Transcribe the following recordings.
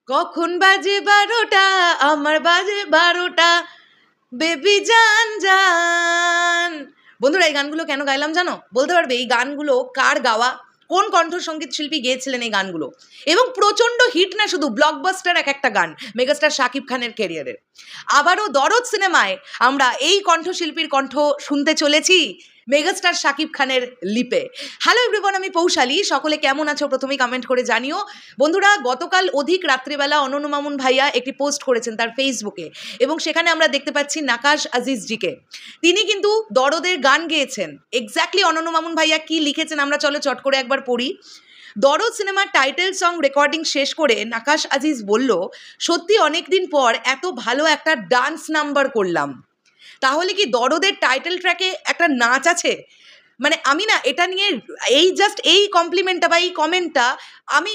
কখন বাজে 12টা, আমার বাজে 12টা, বেবি জান জান। বন্ধুরা, এই গানগুলো কেন গাইলাম জানো? বলতে পারবে এই গানগুলো কার গাওয়া, কোন কণ্ঠসঙ্গীত শিল্পী গেয়েছিলেন এই গানগুলো? এবং প্রচণ্ড হিট না শুধু, ব্লকবাস্টার এক একটা গান মেগাস্টার শাকিব খানের ক্যারিয়ারের। আবারও দরদ সিনেমায় আমরা এই কণ্ঠশিল্পীর কণ্ঠ শুনতে চলেছি মেগাস্টার শাকিব খানের লিপে। হ্যালো এভরিওয়ান, আমি পৌশালী। সকলে কেমন আছো প্রথমেই কমেন্ট করে জানিও। বন্ধুরা, গতকাল অধিক রাত্রিবেলা অনন্য মামুন ভাইয়া একটি পোস্ট করেছেন তার ফেসবুকে, এবং সেখানে আমরা দেখতে পাচ্ছি নাকাশ আজিজজিকে। তিনি কিন্তু দরদের গান গেয়েছেন। এক্স্যাক্টলি অনন্য মামুন ভাইয়া কি লিখেছেন আমরা চলো চট করে একবার পড়ি। দরদ সিনেমার টাইটেল সং রেকর্ডিং শেষ করে নাকাশ আজিজ বলল, সত্যি অনেকদিন পর এত ভালো একটা ডান্স নাম্বার করলাম। তাহলে কি দরদের টাইটেল ট্র্যাকে একটা নাচ আছে? মানে আমি না এটা নিয়ে এই জাস্ট এই কমপ্লিমেন্টটা বা এই কমেন্টটা আমি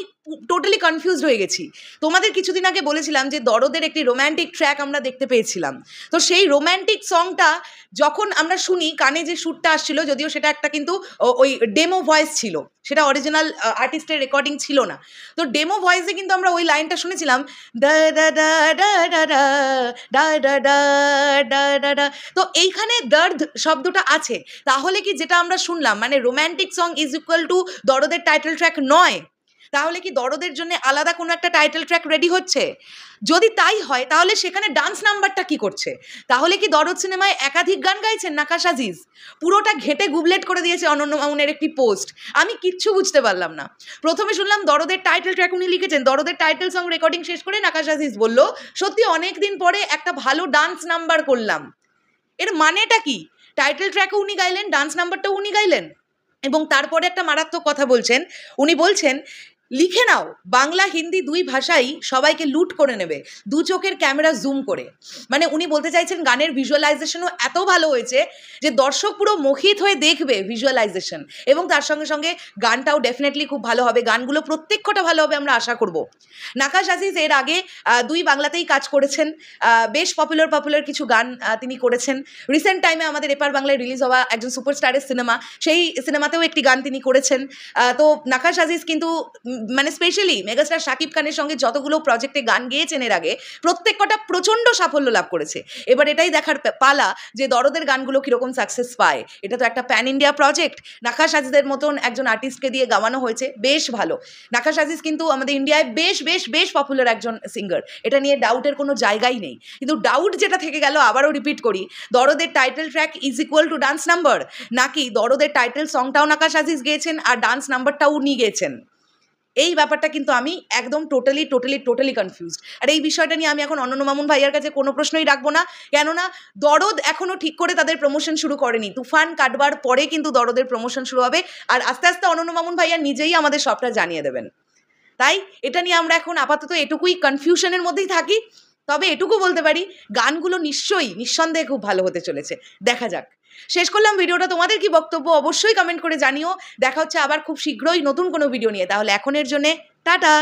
টোটালি কনফিউজড হয়ে গেছি। তোমাদের কিছুদিন আগে বলেছিলাম যে দরদের একটি রোম্যান্টিক ট্র্যাক আমরা দেখতে পেয়েছিলাম। তো সেই রোম্যান্টিক সংটা যখন আমরা শুনি, কানে যে শ্যুটটা আসছিল, যদিও সেটা একটা কিন্তু ওই ডেমো ভয়েস ছিল, সেটা অরিজিনাল আর্টিস্টের রেকর্ডিং ছিল না। তো ডেমো ভয়েসে কিন্তু আমরা ওই লাইনটা শুনেছিলাম, ডা ডা ডা ডা ডা ডা ডা ডা ডা ডা ডা ডা। তো এইখানে দর্দ শব্দটা আছে। তাহলে কি যেটা আমরা শুনলাম মানে romantic song is equal to দরদের টাইটেল ট্র্যাক নয়? তাহলে কি দরদের জন্য আলাদা কোনো একটা টাইটেল ট্র্যাক রেডি হচ্ছে? যদি তাই হয় তাহলে সেখানে ডান্স নাম্বারটা কি করছে? তাহলে কি দরদ সিনেমায় একাধিক গান গাইছেন নাকাশ আজিজ? পুরোটা ঘেটে গুবলেট করে দিয়েছে অনন্য মামুনের একটি পোস্ট। আমি কিচ্ছু বুঝতে পারলাম না। প্রথমে শুনলাম দরদের টাইটেল ট্র্যাক উনি লিখেছেন, দরদের টাইটেল সং রেকর্ডিং শেষ করে নাকাশ আজিজ বলল, সত্যি অনেক দিন পরে একটা ভালো ডান্স নাম্বার করলাম। এর মানেটা কি? টাইটেল ট্র্যাকও উনি গাইলেন, ডান্স নাম্বারটাও উনি গাইলেন, এবং তারপরে একটা মারাত্মক কথা বলছেন। উনি বলছেন, লিখে নাও বাংলা হিন্দি দুই ভাষাই সবাইকে লুট করে নেবে, দু চোখের ক্যামেরা জুম করে। মানে উনি বলতে চাইছেন গানের ভিজুয়ালাইজেশনও এত ভালো হয়েছে যে দর্শক পুরো মোহিত হয়ে দেখবে ভিজুয়ালাইজেশন, এবং তার সঙ্গে সঙ্গে গানটাও ডেফিনেটলি খুব ভালো হবে। গানগুলো প্রত্যেকটা ভালো হবে আমরা আশা করব। নাকাশ আজিজ এর আগে দুই বাংলাতেই কাজ করেছেন, বেশ পপুলার কিছু গান তিনি করেছেন। রিসেন্ট টাইমে আমাদের এপার বাংলায় রিলিজ হওয়া একজন সুপারস্টারের সিনেমা, সেই সিনেমাতেও একটি গান তিনি করেছেন। তো নাকাশ আজিজ কিন্তু মানে স্পেশালি মেগাস্টার শাকিব খানের সঙ্গে যতগুলো প্রজেক্টে গান গেয়েছেন এর আগে, প্রত্যেকটা প্রচণ্ড সাফল্য লাভ করেছে। এবার এটাই দেখার পালা যে দরদের গানগুলো কীরকম সাকসেস পায়। এটা তো একটা প্যান ইন্ডিয়া প্রজেক্ট, নাকাশ আজিজের মতন একজন আর্টিস্টকে দিয়ে গাওয়ানো হয়েছে, বেশ ভালো। নাকাশ আজিজ কিন্তু আমাদের ইন্ডিয়ায় বেশ বেশ বেশ পপুলার একজন সিঙ্গার, এটা নিয়ে ডাউটের কোনো জায়গাই নেই। কিন্তু ডাউট যেটা থেকে গেল, আবারও রিপিট করি, দরদের title track is equal to dance number, নাকি দরদের টাইটেল সংটাও নাকাশ আজিজ গেয়েছেন আর ডান্স নাম্বারটাও উনি গেয়েছেন? এই ব্যাপারটা কিন্তু আমি একদম টোটালি কনফিউজড। আর এই বিষয়টা নিয়ে আমি এখন অনন্য মামুন ভাইয়ার কাছে কোনো প্রশ্নই রাখবো না, কেননা দরদ এখনও ঠিক করে তাদের প্রমোশন শুরু করেনি। তুফান কাটবার পরে কিন্তু দরদের প্রমোশন শুরু হবে, আর আস্তে আস্তে অনন্য মামুন ভাইয়া নিজেই আমাদের সবটা জানিয়ে দেবেন। তাই এটা নিয়ে আমরা এখন আপাতত এটুকুই কনফিউশনের মধ্যেই থাকি। তবে এটুকু বলতে পারি, গানগুলো নিশ্চয়ই নিঃসন্দেহে খুব ভালো হতে চলেছে, দেখা যাক। শেষ করলাম ভিডিওটা। তোমাদের কি বক্তব্য অবশ্যই কমেন্ট করে জানিও। দেখা হচ্ছে আবার খুব শীঘ্রই নতুন কোনো ভিডিও নিয়ে। তাহলে এখনের জন্যে টাটা।